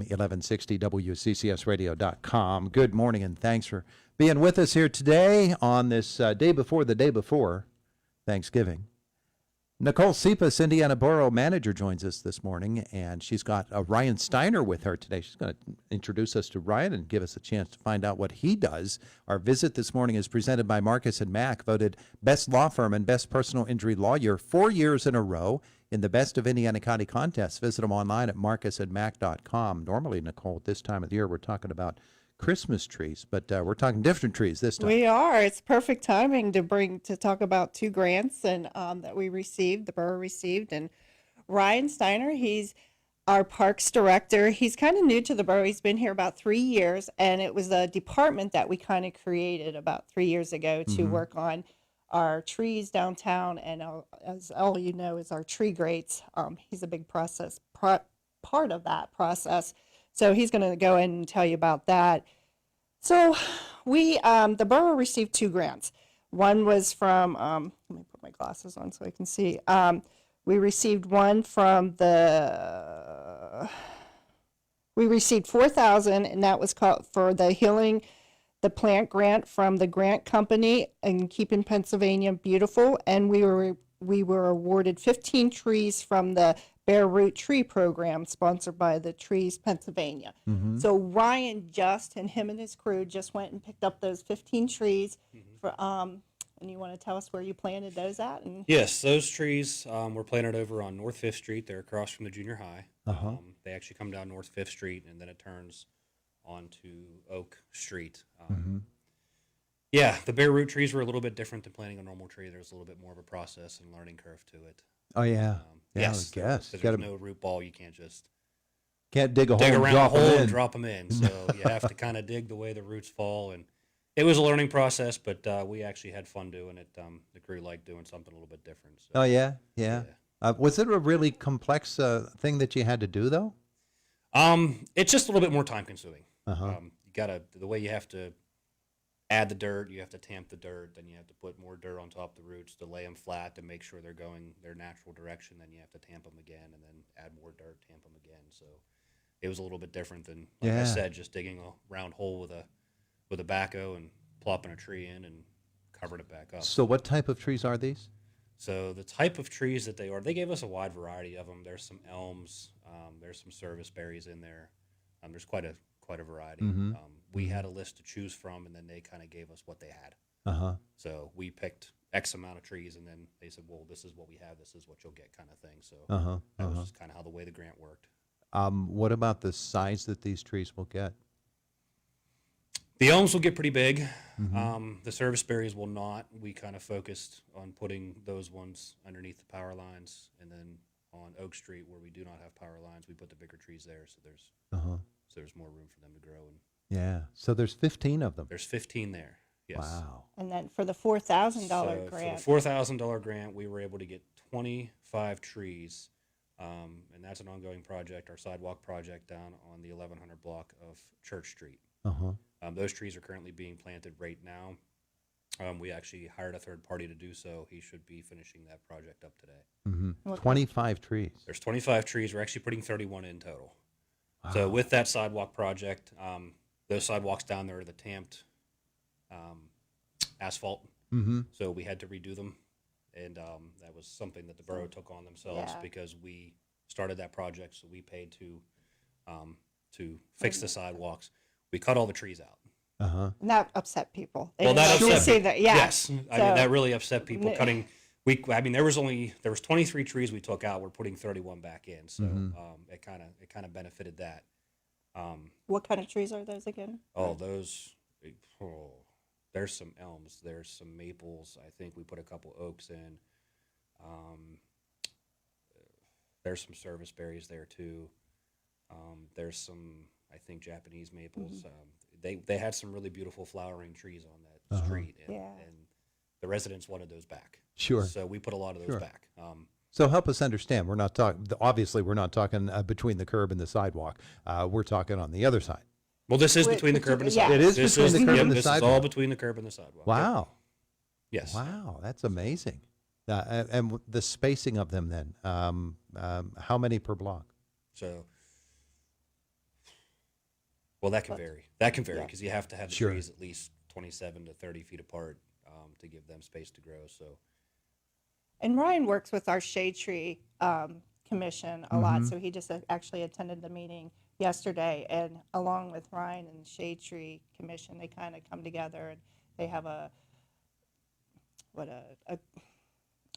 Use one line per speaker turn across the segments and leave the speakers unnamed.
1160 WCCSradio.com. Good morning and thanks for being with us here today on this day before Thanksgiving. Nicole Sipos, Indiana Borough Manager, joins us this morning, and she's got Ryan Steiner with her today. She's going to introduce us to Ryan and give us a chance to find out what he does. Our visit this morning is presented by Marcus & Mack, voted Best Law Firm and Best Personal Injury Lawyer 4 years in a row in the Best of Indiana County contest. Visit them online at marcusandmack.com. Normally, Nicole, at this time of the year, we're talking about Christmas trees, but we're talking different trees this time.
We are. It's perfect timing to talk about two grants and that we received, the borough received. And Ryan Steiner, he's our parks director. He's kind of new to the borough. He's been here about 3 years, and it was a department that we kind of created about 3 years ago to work on our trees downtown, and as all you know is our tree grates. He's a big part of that process. So he's going to go in and tell you about that. So we, the borough received two grants. One was from, let me put my glasses on so I can see. We received one from we received $4,000, and that was called for the Healing the Plant grant from the grant company and Keeping Pennsylvania Beautiful. And we were awarded 15 trees from the Bare Root Tree Program, sponsored by the Trees Pennsylvania. So Ryan and him and his crew just went and picked up those 15 trees. And you want to tell us where you planted those at?
Yes, those trees were planted over on North 5th Street. They're across from the junior high. They actually come down North 5th Street, and then it turns onto Oak Street. Yeah, the bare root trees were a little bit different than planting a normal tree. There's a little bit more of a process and learning curve to it.
Oh, yeah.
Yes,
I guess.
There's no root ball. You can't just
dig a hole
around a hole and
drop
them in. So you have to kind of dig the way the roots fall. And it was a learning process, but we actually had fun doing it. The crew liked doing something a little bit different. So,
Oh, yeah? Was it a really complex thing that you had to do, though?
It's just a little bit more time consuming.
Uh-huh.
The way you have to add the dirt, you have to tamp the dirt, then you have to put more dirt on top of the roots to lay them flat to make sure they're going their natural direction. Then you have to tamp them again and then add more dirt, tamp them again. So it was a little bit different than, like I said, just digging a round hole with a backhoe and plopping a tree in and covering it back up.
So what type of trees are these?
So the type of trees that they gave us a wide variety of them. There's some elms, there's some service berries in there. There's quite a variety. We had a list to choose from, and then they kind of gave us what they had. So we picked X amount of trees, and then they said, well, this is what we have, this is what you'll get, kind of thing. So that was just kind of how the way the grant worked.
What about the size that these trees will get?
The elms will get pretty big. The service berries will not. We kind of focused on putting those ones underneath the power lines, and then on Oak Street, where we do not have power lines, we put the bigger trees there, so there's more room for them to grow.
So there's 15 of them.
There's 15 there. Yes.
Wow.
And then for the $4,000 grant.
For the $4,000 grant, we were able to get 25 trees, and that's an ongoing project, our sidewalk project down on the 1100 block of Church Street. Those trees are currently being planted right now. We actually hired a third party to do so. He should be finishing that project up today.
25 trees.
There's 25 trees. We're actually putting 31 in total. Wow. So with that sidewalk project, those sidewalks down there are the tamped asphalt. So we had to redo them. And that was something that the borough took on themselves because we started that project, so we paid to fix the sidewalks. We cut all the trees out.
And that upset people.
That upset people. Yes.
So,
I mean, that really upset people. Cutting. There was 23 trees we took out. We're putting 31 back in. So it kind of benefited that.
What kind of trees are those again?
There's some elms. There's some maples. I think we put a couple oaks in. There's some service berries there too. There's some, I think, Japanese maples. They had some really beautiful flowering trees on that street, and the residents wanted those back.
Sure.
So we put a lot of those back.
So help us understand. We're not talking. Obviously, we're not talking between the curb and the sidewalk. We're talking on the other side.
Well, this is between the curb and the sidewalk.
It is between the curb and the sidewalk.
This is all between the curb and the sidewalk.
Wow.
Yes.
Wow, that's amazing. And the spacing of them then, how many per block?
So Well, that can vary. That can vary
Yeah.
because you have to have the
Sure.
trees at least 27 to 30 feet apart to give them space to grow. So,
And Ryan works with our shade tree commission a lot, so he just actually attended the meeting yesterday, and along with Ryan and the shade tree commission, they kind of come together and they have a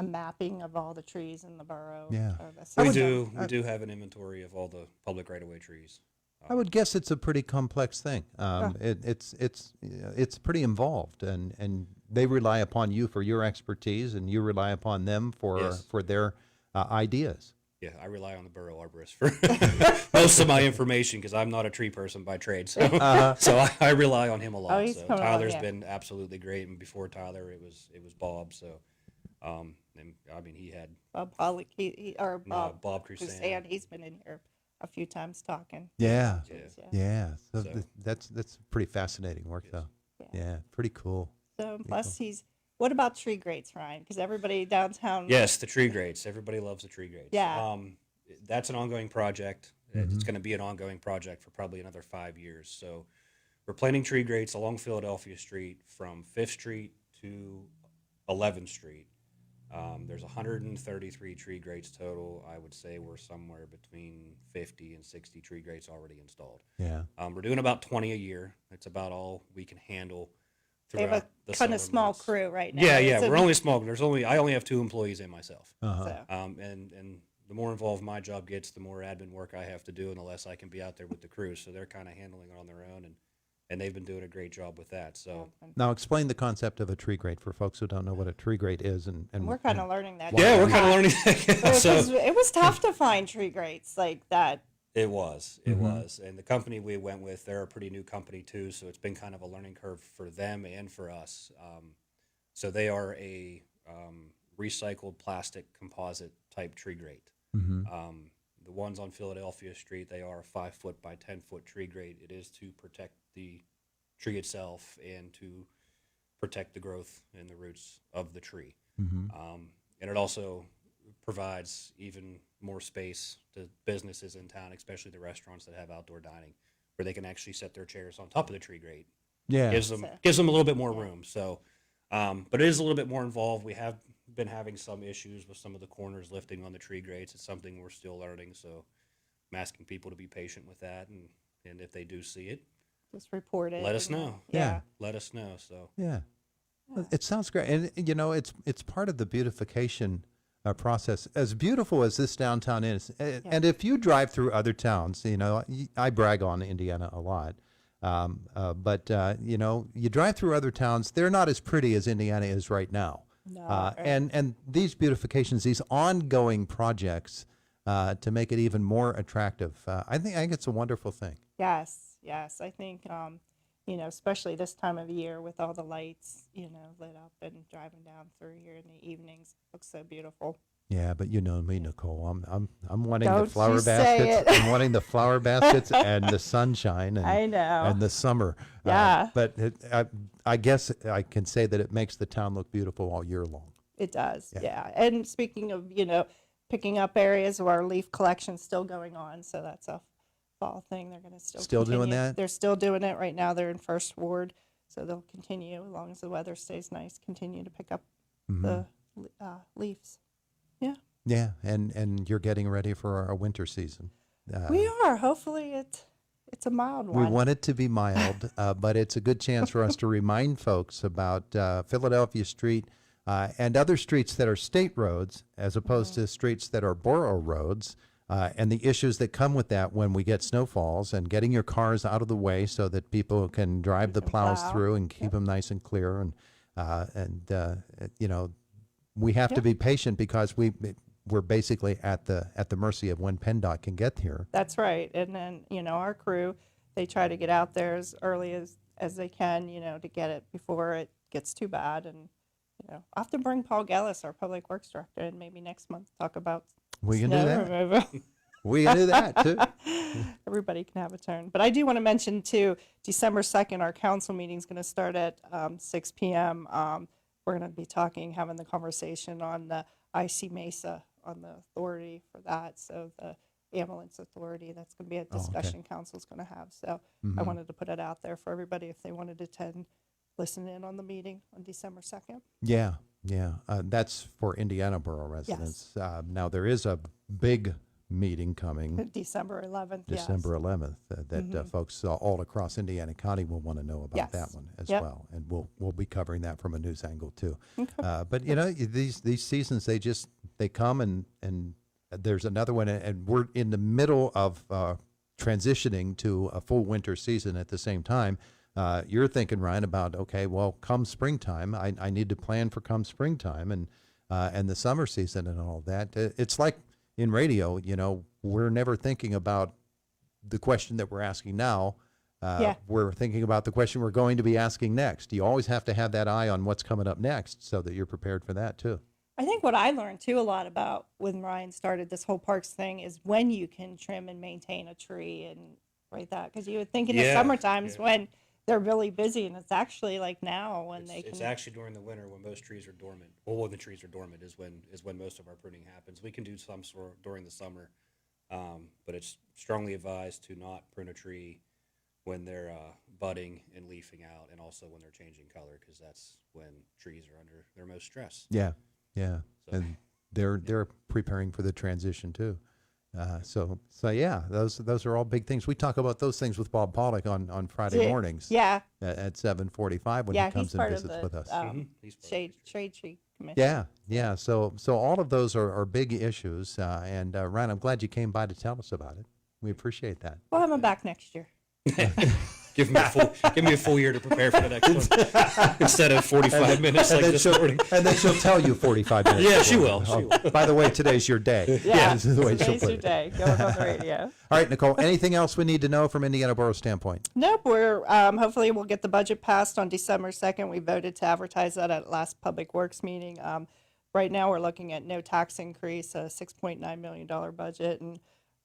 mapping of all the trees in the borough.
Yeah.
or the
we
system.
do have an inventory of all the public right-of-way trees.
I would guess it's a pretty complex thing. It's pretty involved, and they rely upon you for your expertise, and you rely upon them for
Yes.
their ideas.
Yeah, I rely on the borough arborist for most of my information because I'm not a tree person by trade. So, so I rely on him a lot.
he's
So
coming on,
Tyler's
yeah.
been absolutely great, and before Tyler, it was Bob. So, and I mean, he had
Bob Holly,
Bob Crusan.
Crusan, he's been in here a few times talking.
Yeah,
Yeah.
yeah. So,
So-
that's pretty fascinating work, though. Yeah, pretty cool.
So plus what about tree grates, Ryan? Because everybody downtown.
Yes, the tree grates. Everybody loves the tree grates.
Yeah.
That's an ongoing project. It's going to be an ongoing project for probably another 5 years. So we're planting tree grates along Philadelphia Street from 5th Street to 11th Street. There's 133 tree grates total. I would say we're somewhere between 50 and 60 tree grates already installed.
Yeah.
We're doing about 20 a year. It's about all we can handle.
They have
throughout
a
the
kind of
summer
small
months.
crew right now.
Yeah, yeah.
It's a-
We're only small. I only have 2 employees and myself.
Uh-huh.
so,
And the more involved my job gets, the more admin work I have to do, and the less I can be out there with the crew. So they're kind of handling it on their own, and they've been doing a great job with that. So
Now, explain the concept of a tree grate for folks who don't know what a tree grate is, and
we're kind of learning that.
yeah, we're
now.
kind of learning that. So
It was tough to find tree grates like that.
it was, and the company we went with, they're a pretty new company too. So it's been kind of a learning curve for them and for us. So they are a recycled plastic composite type tree grate. The ones on Philadelphia Street, they are a 5 foot by 10 foot tree grate. It is to protect the tree itself and to protect the growth and the roots of the tree. And it also provides even more space to businesses in town, especially the restaurants that have outdoor dining, where they can actually set their chairs on top of the tree grate.
yeah.
Gives them a little bit more room. So, but it is a little bit more involved. We have been having some issues with some of the corners lifting on the tree grates. It's something we're still learning. So, I'm asking people to be patient with that, and if they do see it,
Just report it.
let us
and,
know.
Yeah.
Let us know. So,
Yeah. Well, it sounds great, and it's part of the beautification process. As beautiful as this downtown is, and if you drive through other towns, I brag on Indiana a lot, but you drive through other towns, they're not as pretty as Indiana is right now.
No,
And these beautifications, these ongoing projects, to make it even more attractive, I think it's a wonderful thing.
Yes. I think, especially this time of year with all the lights, lit up and driving down through here in the evenings, looks so beautiful.
Yeah, but you know me, Nicole. I'm wanting
Don't
the flower
you say
baskets.
it.
I'm wanting the flower baskets and the sunshine and
I know.
and the summer.
Yeah.
But I guess I can say that it makes the town look beautiful all year long.
It does, yeah. And speaking of, picking up areas of our leaf collection still going on, so that's a fall thing. They're going to still
doing
continue.
that?
They're still doing it right now. They're in First Ward, so they'll continue as long as the weather stays nice. Continue to pick up the leaves. Yeah,
Yeah, and you're getting ready for our winter season.
we are. Hopefully, it's a mild
We
one.
want it to be mild, but it's a good chance for us to remind folks about Philadelphia Street and other streets that are state roads as opposed to streets that are borough roads, and the issues that come with that when we get snowfalls, and getting your cars out of the way so that people can drive the
can
plows
plow.
through and keep them nice and clear. And we have to be patient because we're basically at the mercy of when PennDOT can get here.
That's right. And then, our crew, they try to get out there as early as they can, to get it before it gets too bad. And, I'll have to bring Paul Gellis, our public works director, and maybe next month talk about
We can do
snow
that.
removal.
We can do that too.
Everybody can have a turn. But I do want to mention, too, December 2nd, our council meeting is going to start at 6 p.m. We're going to be having the conversation on the IC Mesa, on the authority for that. So ambulance authority. That's going to be a
okay.
discussion council's going to have. So I wanted to put it out there for everybody if they wanted to listen in on the meeting on December 2nd.
Yeah, yeah. That's for Indiana Borough residents. Now, there is a big meeting coming
December 11th.
December 11th that folks all across Indiana County will want to know about that
Yes.
one as
Yep.
well. And we'll be covering that from a news angle too.
Okay.
But, you know, these seasons, they come and there's another one, and we're in the middle of transitioning to a full winter season at the same time. You're thinking, Ryan, about, okay, well, come springtime, I need to plan for come springtime and the summer season and all that. It's like in radio, you know, we're never thinking about the question that we're asking now. We're thinking about the question we're going to be asking next. You always have to have that eye on what's coming up next so that you're prepared for that too.
I think what I learned too a lot about when Ryan started this whole parks thing is when you can trim and maintain a tree and right that, because you would think in the summer times when they're really busy, and it's actually like now when
It's actually during the winter when most trees are dormant. Well, when the trees are dormant is when most of our pruning happens. We can do some sort during the summer, but it's strongly advised to not prune a tree when they're budding and leafing out, and also when they're changing color, because that's when trees are under their most stress.
Yeah.
So-
And they're preparing for the transition too. So yeah, those are all big things. We talk about those things with Bob Pollock on Friday mornings.
Yeah,
At 7:45 when he comes
he's
and
part of
visits
the
with us.
He's part of
shade tree commission.
Yeah. So all of those are big issues. And Ryan, I'm glad you came by to tell us about it. We appreciate that.
We'll have him back next year.
Give me a full year to prepare for the next one instead of 45 minutes like this morning.
And then she'll tell you 45 minutes.
Yeah, she
before.
will. She
Oh, by the way, today's your day.
Yeah,
This is the way she'll
today's
put
your
it.
day. Going on the radio.
All right, Nicole, anything else we need to know from Indiana Borough standpoint?
Nope, we're hopefully we'll get the budget passed on December 2nd. We voted to advertise that at last Public Works meeting. Right now, we're looking at no tax increase, a $6.9 million budget, and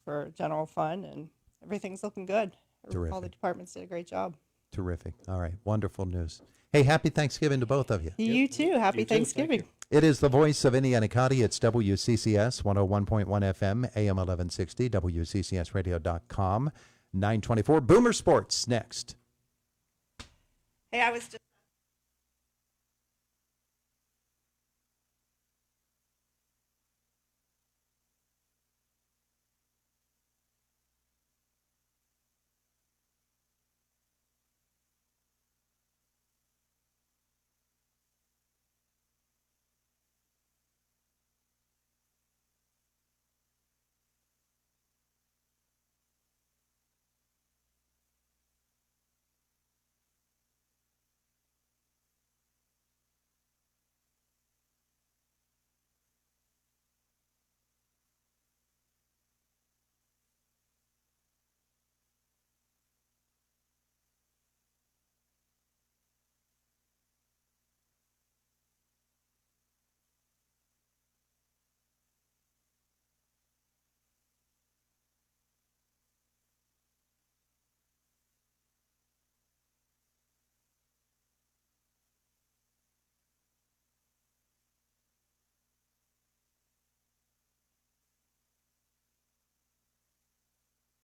for general fund, and everything's looking good. All
Terrific.
the departments did a great job.
Terrific. All right, wonderful news. Hey, happy Thanksgiving to both of you.
You too. Happy
You too. Thank
Thanksgiving.
you.
It is the voice of Indiana County. It's WCCS 101.1 FM, AM 1160, WCCSradio.com, 924. Boomer Sports next.
Hey, I was just